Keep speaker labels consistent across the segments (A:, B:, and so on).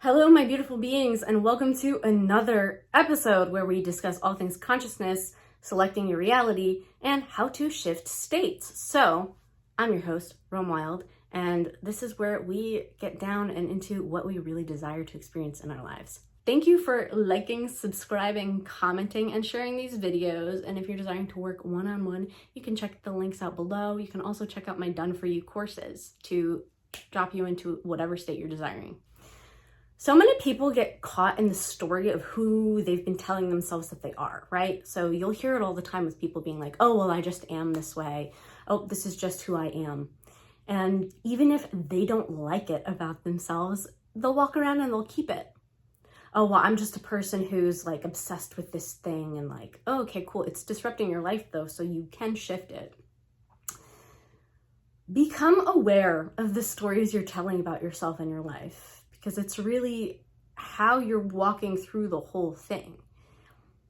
A: Hello, my beautiful beings, and welcome to another episode where we discuss all things consciousness, selecting your reality, and how to shift states. So, I'm your host, Rome Wild, and this is where we get down and into what we really desire to experience in our lives. Thank you for liking, subscribing, commenting, and sharing these videos. And if you're desiring to work one-on-one, you can check the links out below. You can also check out my done-for-you courses to drop you into whatever state you're desiring. So many people get caught in the story of who they've been telling themselves that they are, right? So you'll hear it all the time with people being like, oh, well, I just am this way. Oh, this is just who I am. And even if they don't like it about themselves, they'll walk around and they'll keep it. Oh, well, I'm just a person who's like obsessed with this thing and like, oh, okay, cool. It's disrupting your life though, so you can shift it. Become aware of the stories you're telling about yourself and your life, because it's really how you're walking through the whole thing.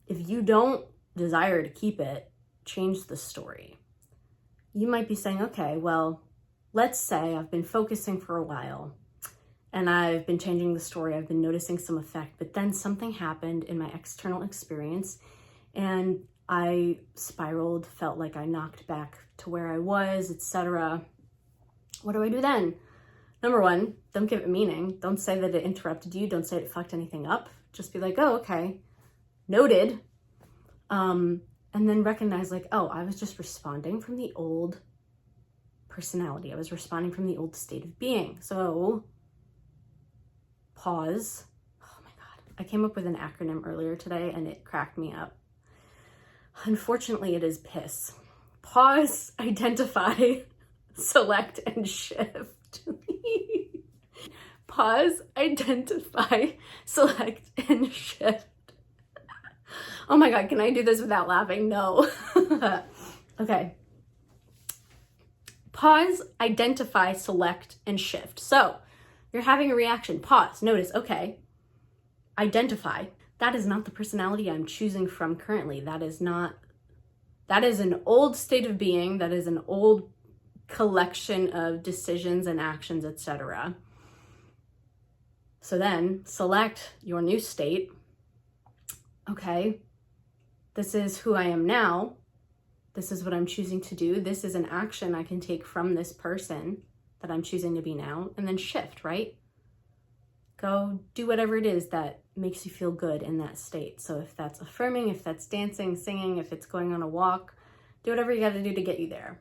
A: If you don't desire to keep it, change the story. You might be saying, okay, well, let's say I've been focusing for a while and I've been changing the story. I've been noticing some effect, but then something happened in my external experience and I spiraled, felt like I knocked back to where I was, etc. What do I do then? Number one, don't give it meaning. Don't say that it interrupted you. Don't say it fucked anything up. Just be like, oh, okay, noted. And then recognize like, oh, I was just responding from the old personality. I was responding from the old state of being. So pause. Oh my God. I came up with an acronym earlier today and it cracked me up. Unfortunately, it is P.I.S.S. Pause, identify, select, and shift. Pause, identify, select, and shift. Oh my God, can I do this without laughing? No. Okay. Pause, identify, select, and shift. So you're having a reaction. Pause, notice, okay. Identify. That is not the personality I'm choosing from currently. That is an old state of being. That is an old collection of decisions and actions, etc. So then select your new state. Okay, this is who I am now. This is what I'm choosing to do. This is an action I can take from this person that I'm choosing to be now, and then shift, right? Go do whatever it is that makes you feel good in that state. So if that's affirming, if that's dancing, singing, if it's going on a walk, do whatever you got to do to get you there.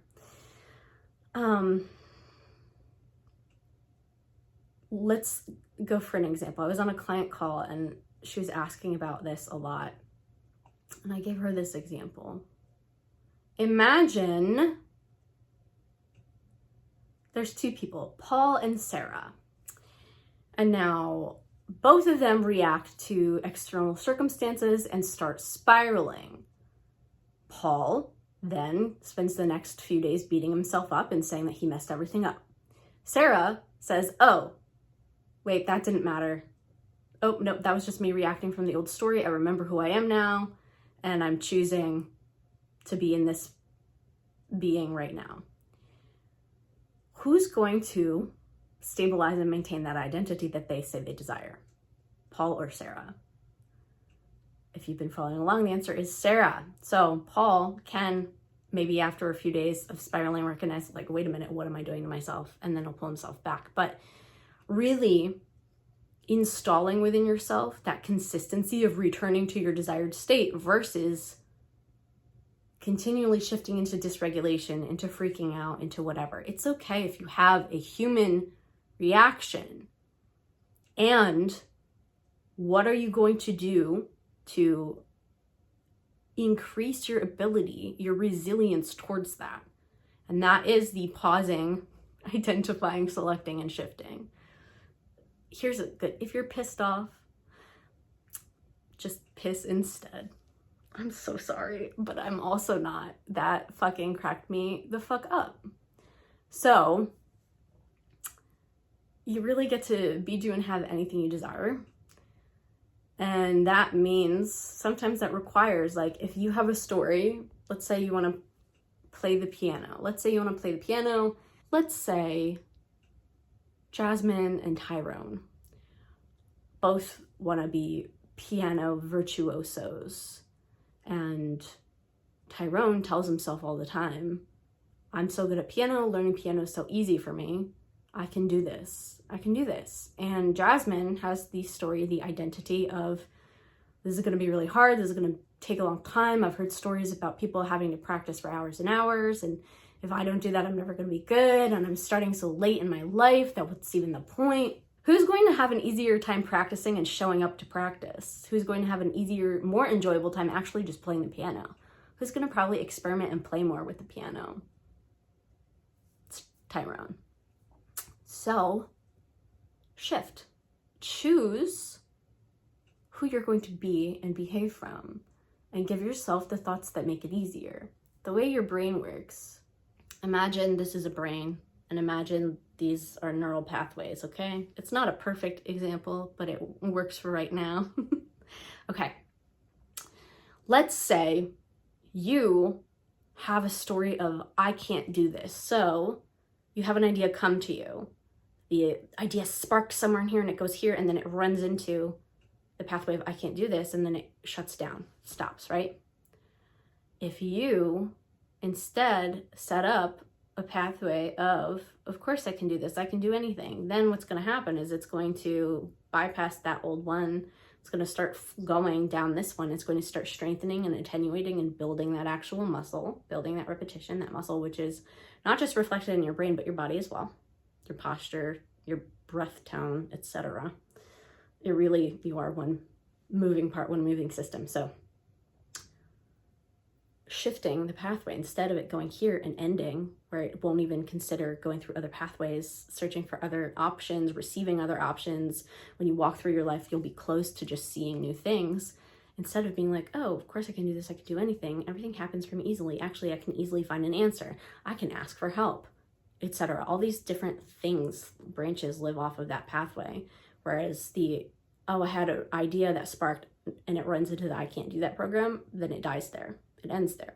A: Let's go for an example. I was on a client call and she was asking about this a lot. And I gave her this example. Imagine there's two people, Paul and Sarah. And now both of them react to external circumstances and start spiraling. Paul then spends the next few days beating himself up and saying that he messed everything up. Sarah says, oh, wait, that didn't matter. Oh, no, that was just me reacting from the old story. I remember who I am now, and I'm choosing to be in this being right now. Who's going to stabilize and maintain that identity that they say they desire? Paul or Sarah? If you've been following along, the answer is Sarah. So Paul can, maybe after a few days of spiraling, recognize like, wait a minute, what am I doing to myself? And then he'll pull himself back. But really installing within yourself that consistency of returning to your desired state versus continually shifting into dysregulation, into freaking out, into whatever. It's okay if you have a human reaction. And what are you going to do to increase your ability, your resilience towards that? And that is the pausing, identifying, selecting, and shifting. Here's a good, if you're pissed off, just piss instead. I'm so sorry, but I'm also not. That fucking cracked me the fuck up. So you really get to be, do, and have anything you desire. And that means sometimes that requires, like, if you have a story, let's say you want to play the piano. Let's say, Jasmine and Tyrone both want to be piano virtuosos. And Tyrone tells himself all the time, I'm so good at piano, learning piano is so easy for me. I can do this. I can do this. And Jasmine has the story, the identity of, this is going to be really hard. This is going to take a long time. I've heard stories about people having to practice for hours and hours. And if I don't do that, I'm never going to be good. And I'm starting so late in my life that what's even the point? Who's going to have an easier time practicing and showing up to practice? Who's going to have an easier, more enjoyable time actually just playing the piano? Who's going to probably experiment and play more with the piano? It's Tyrone. So, shift. Choose who you're going to be and behave from, and give yourself the thoughts that make it easier. The way your brain works, imagine this is a brain, and imagine these are neural pathways, okay? It's not a perfect example, but it works for right now. Okay. Let's say you have a story of, I can't do this. So you have an idea come to you. The idea sparks somewhere in here and it goes here, and then it runs into the pathway of I can't do this, and then it shuts down, stops, right? If you instead set up a pathway of course I can do this, I can do anything, then what's going to happen is it's going to bypass that old one. It's going to start going down this one. It's going to start strengthening and attenuating and building that actual muscle, building that repetition, that muscle, which is not just reflected in your brain, but your body as well. Your posture, your breath tone, etc. You are one moving part, one moving system. So shifting the pathway, instead of it going here and ending, where it won't even consider going through other pathways, searching for other options, receiving other options. When you walk through your life, you'll be close to just seeing new things. Instead of being like, oh, of course I can do this, I can do anything. Everything happens for me easily. Actually, I can easily find an answer. I can ask for help, etc. All these different things, branches live off of that pathway. Whereas I had an idea that sparked and it runs into the I can't do that program, then it dies there. It ends there.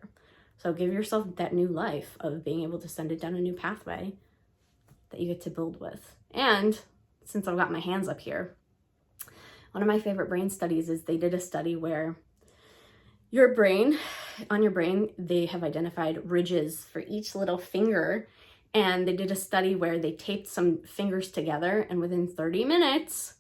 A: So give yourself that new life of being able to send it down a new pathway that you get to build with. And since I've got my hands up here, one of my favorite brain studies is they did a study where on your brain, they have identified ridges for each little finger. And they did a study where they taped some fingers together, and within 30 minutes,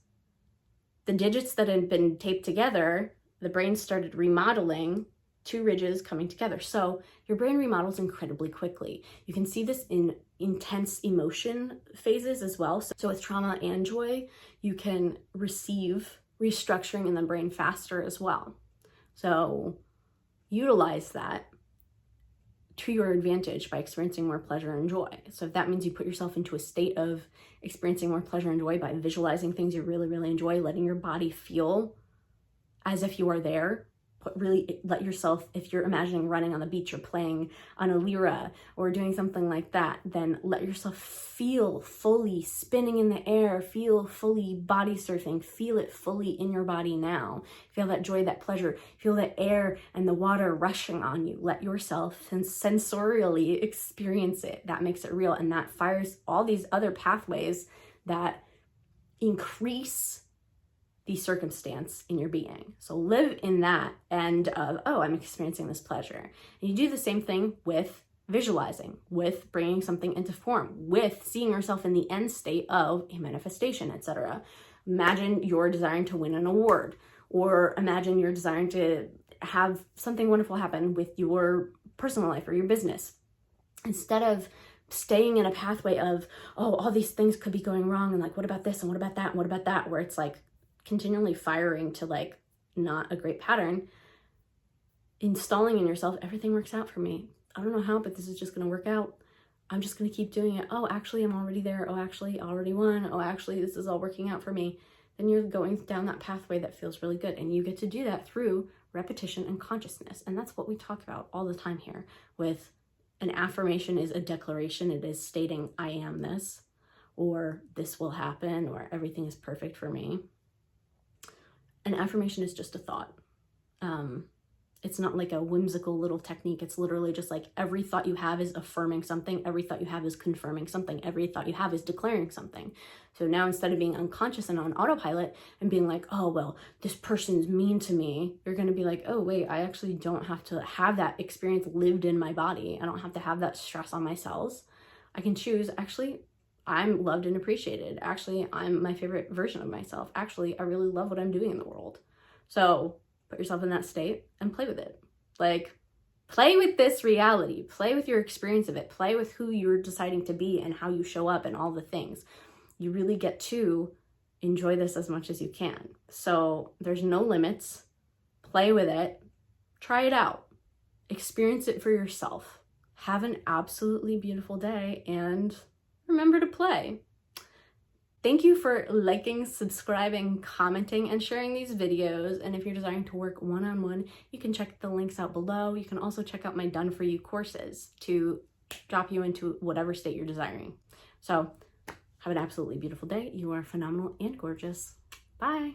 A: the digits that had been taped together, the brain started remodeling, two ridges coming together. So your brain remodels incredibly quickly. You can see this in intense emotion phases as well. So with trauma and joy, you can receive restructuring in the brain faster as well. So utilize that to your advantage by experiencing more pleasure and joy. So if that means you put yourself into a state of experiencing more pleasure and joy by visualizing things you really, really enjoy, letting your body feel as if you are there, really let yourself, if you're imagining running on the beach or playing on a lira or doing something like that, then let yourself feel fully spinning in the air, feel fully body surfing, feel it fully in your body now. Feel that joy, that pleasure, feel the air and the water rushing on you. Let yourself sensorially experience it. That makes it real, and that fires all these other pathways that increase the circumstance in your being. So live in that end of, oh, I'm experiencing this pleasure. And you do the same thing with visualizing, with bringing something into form, with seeing yourself in the end state of a manifestation, etc. Imagine you're desiring to win an award, or imagine you're desiring to have something wonderful happen with your personal life or your business. Instead of staying in a pathway of, oh, all these things could be going wrong, and like, what about this, and what about that, and what about that, where it's like continually firing to like not a great pattern, installing in yourself, everything works out for me. I don't know how, but this is just going to work out. I'm just going to keep doing it. Oh, actually, I'm already there. Oh, actually, I already won. Oh, actually, this is all working out for me. Then you're going down that pathway that feels really good. And you get to do that through repetition and consciousness. And that's what we talk about all the time here with an affirmation is a declaration. It is stating, I am this, or this will happen, or everything is perfect for me. An affirmation is just a thought. It's not like a whimsical little technique. It's literally just like every thought you have is affirming something. Every thought you have is confirming something. Every thought you have is declaring something. So now instead of being unconscious and on autopilot and being like, oh, well, this person's mean to me, you're going to be like, oh, wait, I actually don't have to have that experience lived in my body. I don't have to have that stress on my cells. I can choose, actually, I'm loved and appreciated. Actually, I'm my favorite version of myself. Actually, I really love what I'm doing in the world. So put yourself in that state and play with it. Like, play with this reality. Play with your experience of it. Play with who you're deciding to be and how you show up and all the things. You really get to enjoy this as much as you can. So there's no limits. Play with it. Try it out. Experience it for yourself. Have an absolutely beautiful day and remember to play. Thank you for liking, subscribing, commenting, and sharing these videos. And if you're desiring to work one-on-one, you can check the links out below. You can also check out my Done For You courses to drop you into whatever state you're desiring. So have an absolutely beautiful day. You are phenomenal and gorgeous. Bye.